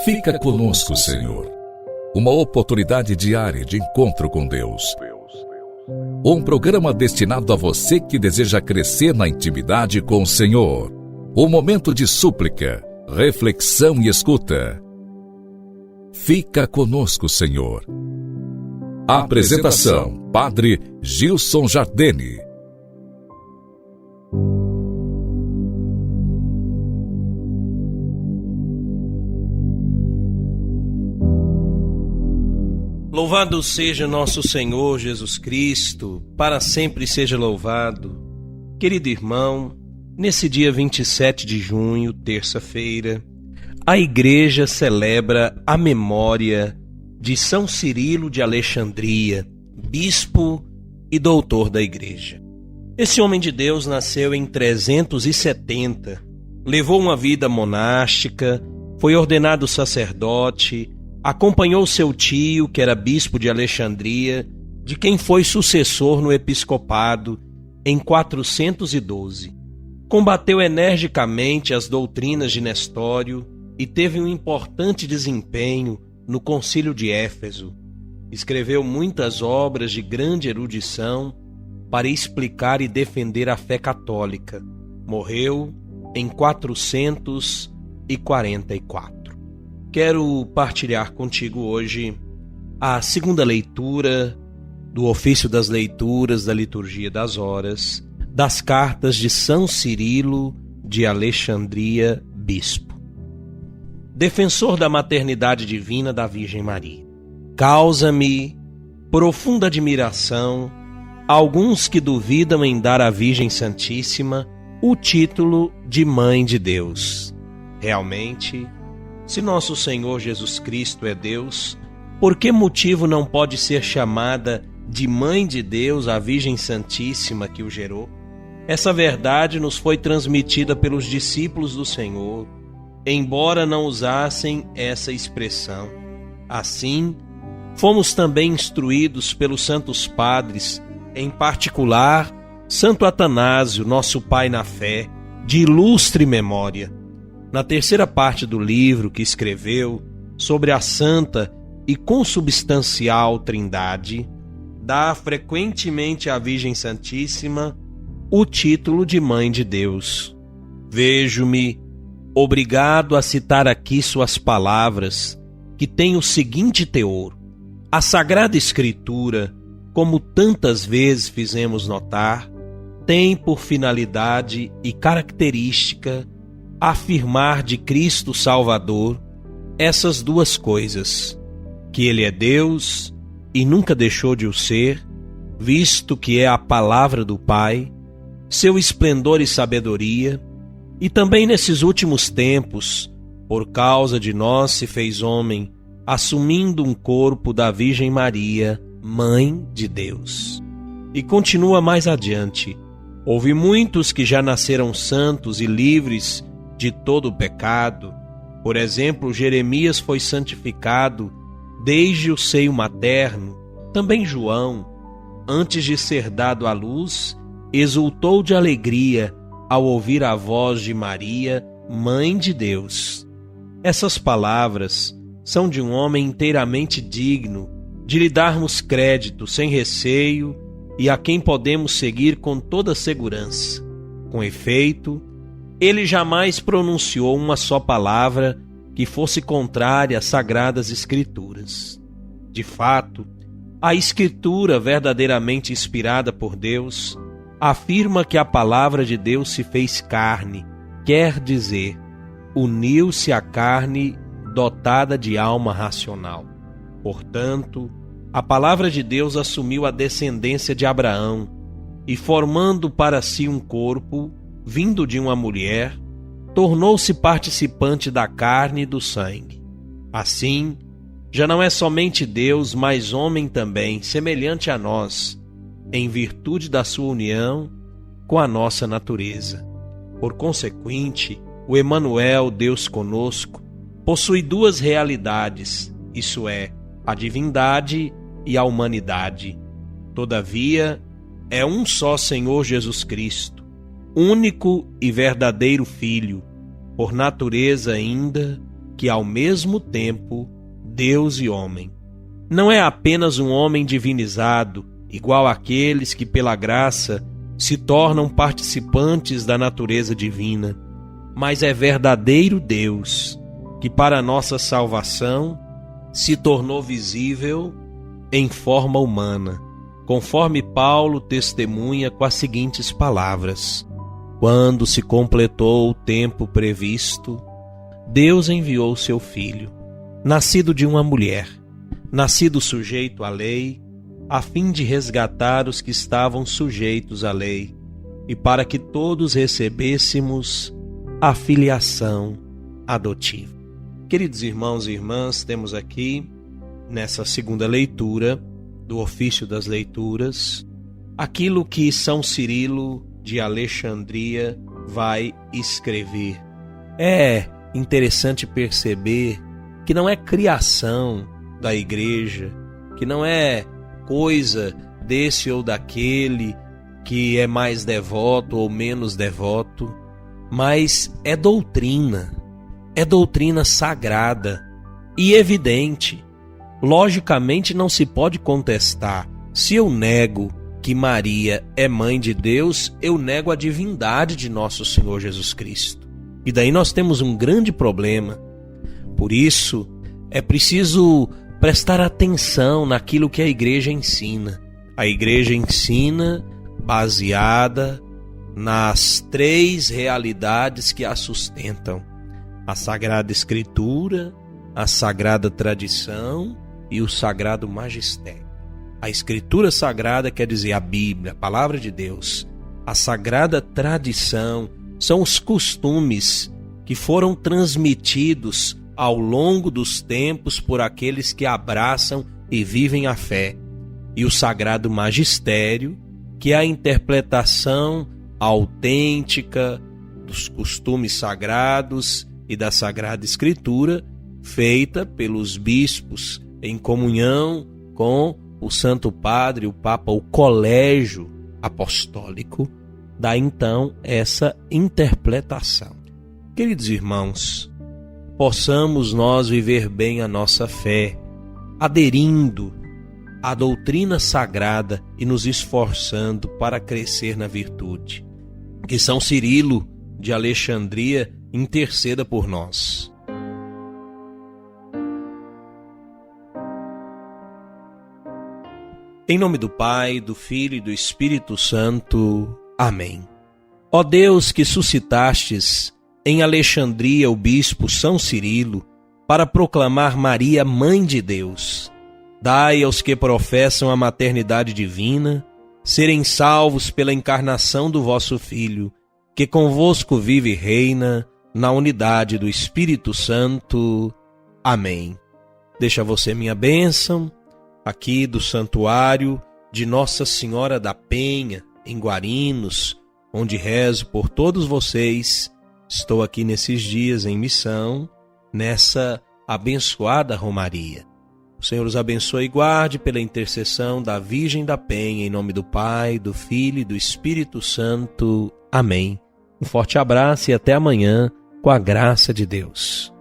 Fica conosco, Senhor. Uma oportunidade diária de encontro com Deus. Um programa destinado a você que deseja crescer na intimidade com o Senhor. Um momento de súplica, reflexão e escuta. Fica conosco, Senhor. Apresentação: Padre Gilson Jardene. Louvado seja nosso Senhor Jesus Cristo, para sempre seja louvado. Querido irmão, nesse dia 27 de junho, terça-feira, a Igreja celebra a memória de São Cirilo de Alexandria, bispo e doutor da Igreja. Esse homem de Deus nasceu em 370, levou uma vida monástica, foi ordenado sacerdote, acompanhou seu tio, que era bispo de Alexandria, de quem foi sucessor no episcopado em 412. Combateu energicamente as doutrinas de Nestório e teve um importante desempenho no Concílio de Éfeso. Escreveu muitas obras de grande erudição para explicar e defender a fé católica. Morreu em 444. Quero partilhar contigo hoje a segunda leitura do ofício das leituras da liturgia das horas, das cartas de São Cirilo de Alexandria, bispo. Defensor da maternidade divina da Virgem Maria, causa-me profunda admiração alguns que duvidam em dar à Virgem Santíssima o título de Mãe de Deus. Realmente, se nosso Senhor Jesus Cristo é Deus, por que motivo não pode ser chamada de Mãe de Deus a Virgem Santíssima que o gerou? Essa verdade nos foi transmitida pelos discípulos do Senhor, embora não usassem essa expressão. Assim, fomos também instruídos pelos santos padres, em particular, Santo Atanásio, nosso pai na fé, de ilustre memória. Na terceira parte do livro que escreveu sobre a Santa e Consubstancial Trindade, dá frequentemente à Virgem Santíssima o título de Mãe de Deus. Vejo-me obrigado a citar aqui suas palavras, que têm o seguinte teor: a Sagrada Escritura, como tantas vezes fizemos notar, tem por finalidade e característica afirmar de Cristo Salvador essas duas coisas: que Ele é Deus e nunca deixou de o ser, visto que é a palavra do Pai, seu esplendor e sabedoria, e também nesses últimos tempos, por causa de nós se fez homem, assumindo um corpo da Virgem Maria, Mãe de Deus. E continua mais adiante: houve muitos que já nasceram santos e livres de todo o pecado. Por exemplo, Jeremias foi santificado desde o seio materno. Também João, antes de ser dado à luz, exultou de alegria ao ouvir a voz de Maria, Mãe de Deus. Essas palavras são de um homem inteiramente digno de lhe darmos crédito sem receio e a quem podemos seguir com toda segurança. Com efeito, ele jamais pronunciou uma só palavra que fosse contrária às Sagradas Escrituras. De fato, a Escritura verdadeiramente inspirada por Deus afirma que a palavra de Deus se fez carne, quer dizer, uniu-se à carne dotada de alma racional. Portanto, a palavra de Deus assumiu a descendência de Abraão e, formando para si um corpo, vindo de uma mulher, tornou-se participante da carne e do sangue. Assim, já não é somente Deus, mas homem também, semelhante a nós, em virtude da sua união com a nossa natureza. Por consequente, o Emanuel, Deus conosco, possui duas realidades, isso é, a divindade e a humanidade. Todavia, é um só Senhor Jesus Cristo, único e verdadeiro Filho, por natureza ainda, que ao mesmo tempo Deus e homem. Não é apenas um homem divinizado, igual àqueles que pela graça se tornam participantes da natureza divina, mas é verdadeiro Deus, que para nossa salvação se tornou visível em forma humana, conforme Paulo testemunha com as seguintes palavras: quando se completou o tempo previsto, Deus enviou seu Filho, nascido de uma mulher, nascido sujeito à lei, a fim de resgatar os que estavam sujeitos à lei, e para que todos recebêssemos a filiação adotiva. Queridos irmãos e irmãs, temos aqui, nessa segunda leitura do Ofício das Leituras, aquilo que São Cirilo de Alexandria vai escrever. É interessante perceber que não é criação da igreja, que não é coisa desse ou daquele que é mais devoto ou menos devoto, mas é doutrina sagrada e evidente. Logicamente não se pode contestar. Se eu nego que Maria é mãe de Deus, eu nego a divindade de nosso Senhor Jesus Cristo. E daí nós temos um grande problema. Por isso, é preciso prestar atenção naquilo que a igreja ensina. A igreja ensina baseada nas três realidades que a sustentam: a Sagrada Escritura, a Sagrada Tradição e o Sagrado Magistério. A Escritura Sagrada quer dizer a Bíblia, a Palavra de Deus. A Sagrada Tradição são os costumes que foram transmitidos ao longo dos tempos por aqueles que abraçam e vivem a fé. E o Sagrado Magistério, que é a interpretação autêntica dos costumes sagrados e da Sagrada Escritura, feita pelos bispos em comunhão com o Santo Padre, o Papa, o Colégio Apostólico, dá então essa interpretação. Queridos irmãos, possamos nós viver bem a nossa fé, aderindo à doutrina sagrada e nos esforçando para crescer na virtude. Que São Cirilo de Alexandria interceda por nós. Em nome do Pai, do Filho e do Espírito Santo. Amém. Ó Deus, que suscitastes em Alexandria o bispo São Cirilo para proclamar Maria Mãe de Deus, dai aos que professam a maternidade divina serem salvos pela encarnação do vosso Filho, que convosco vive e reina na unidade do Espírito Santo. Amém. Deixa você minha bênção aqui do Santuário de Nossa Senhora da Penha, em Guarinos, onde rezo por todos vocês. Estou aqui nesses dias em missão, nessa abençoada romaria. O Senhor os abençoe e guarde pela intercessão da Virgem da Penha, em nome do Pai, do Filho e do Espírito Santo. Amém. Um forte abraço e até amanhã, com a graça de Deus.